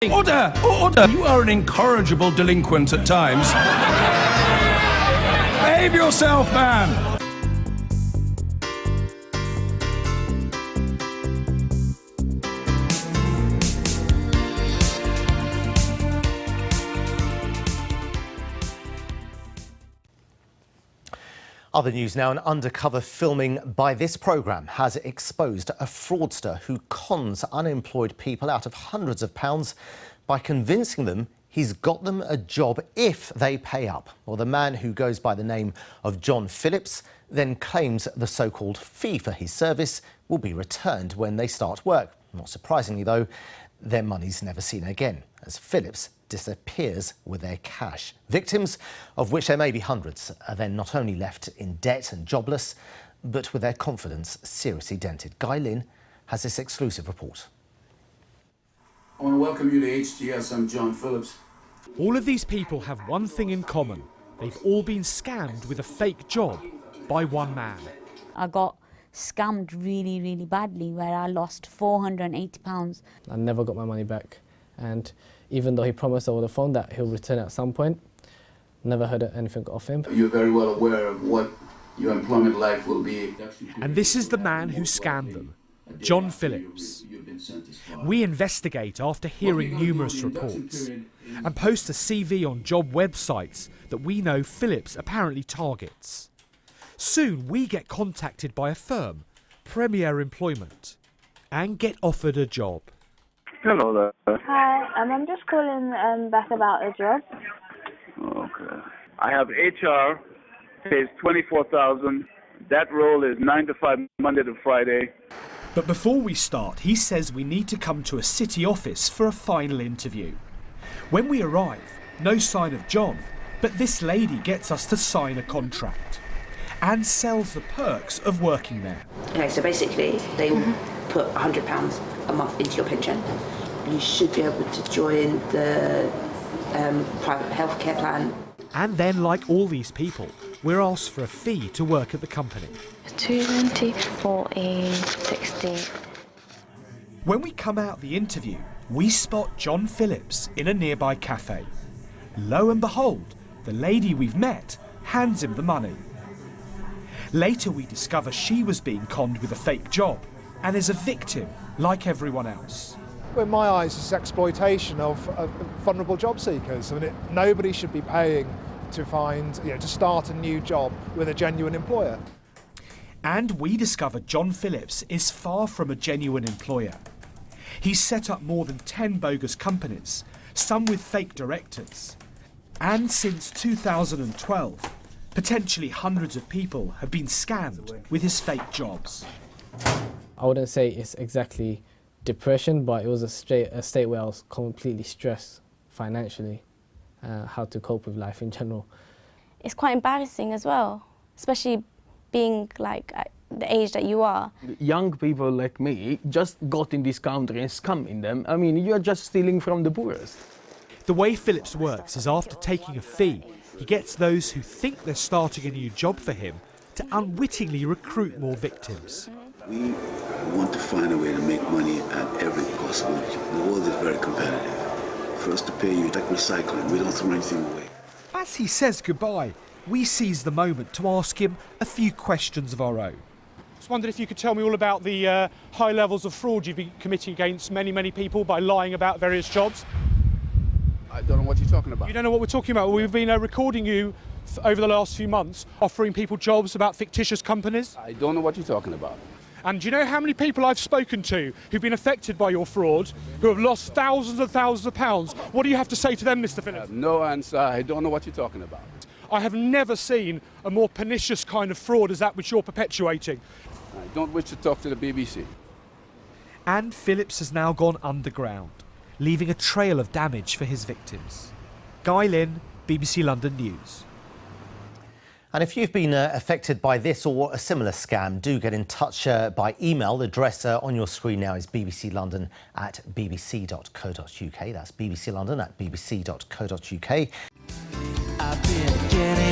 Order! Order! You are an incorrigible delinquent at times. Behave yourself, man! Other news now, an undercover filming by this programme has exposed a fraudster who cons unemployed people out of hundreds of pounds by convincing them he's got them a job if they pay up. Well, the man, who goes by the name of John Phillips, then claims the so-called fee for his service will be returned when they start work. Not surprisingly, though, their money's never seen again, as Phillips disappears with their cash. Victims, of which there may be hundreds, are then not only left in debt and jobless, but with their confidence seriously dented. Guy Lynn has this exclusive report. I want to welcome you to HTS. I'm John Phillips. All of these people have one thing in common. They've all been scammed with a fake job by one man. I got scammed really, really badly, where I lost £480. I never got my money back, and even though he promised over the phone that he'll return at some point, never heard anything off him. You're very well aware of what your employment life will be. And this is the man who scammed them, John Phillips. We investigate after hearing numerous reports and post a CV on job websites that we know Phillips apparently targets. Soon we get contacted by a firm, Premier Employment, and get offered a job. Hello there. Hi, I'm just calling back about a job. Okay. I have HR, pays $24,000. That role is 9 to 5, Monday to Friday. But before we start, he says we need to come to a city office for a final interview. When we arrive, no sign of John, but this lady gets us to sign a contract and sells the perks of working there. Okay, so basically they will put £100 a month into your pension. You should be able to join the private healthcare plan. And then, like all these people, we're asked for a fee to work at the company. 20, 40, 60. When we come out the interview, we spot John Phillips in a nearby cafe. Lo and behold, the lady we've met hands him the money. Later we discover she was being conned with a fake job and is a victim like everyone else. In my eyes, it's exploitation of vulnerable job seekers. I mean, nobody should be paying to to start a new job with a genuine employer. And we discover John Phillips is far from a genuine employer. He's set up more than 10 bogus companies, some with fake directors. And since 2012, potentially hundreds of people have been scammed with his fake jobs. I wouldn't say it's exactly depression, but it was a state where I was completely stressed financially, how to cope with life in general. It's quite embarrassing as well, especially being like at the age that you are. Young people like me just got in this country and scamming them. I mean, you're just stealing from the poorest. The way Phillips works is after taking a fee, he gets those who think they're starting a new job for him to unwittingly recruit more victims. We want to find a way to make money at every possible. The world is very competitive. For us to pay you, like recycling, we don't throw anything away. As he says goodbye, we seize the moment to ask him a few questions of our own. Just wondered if you could tell me all about the high levels of fraud you've been committing against many people by lying about various jobs. I don't know what you're talking about. You don't know what we're talking about? Well, we've been recording you over the last few months, offering people jobs about fictitious companies. I don't know what you're talking about. And do you know how many people I've spoken to who've been affected by your fraud, who have lost thousands and thousands of pounds? What do you have to say to them, Mr. Phillips? I have no answer. I don't know what you're talking about. I have never seen a more pernicious kind of fraud as that which you're perpetuating. I don't wish to talk to the BBC. And Phillips has now gone underground, leaving a trail of damage for his victims. Guy Lynn, BBC London News. And if you've been affected by this or a similar scam, do get in touch by email. The address on your screen now is bbclondon@bbc.co.uk. That's bbclondon@bbc.co.uk. I've been getting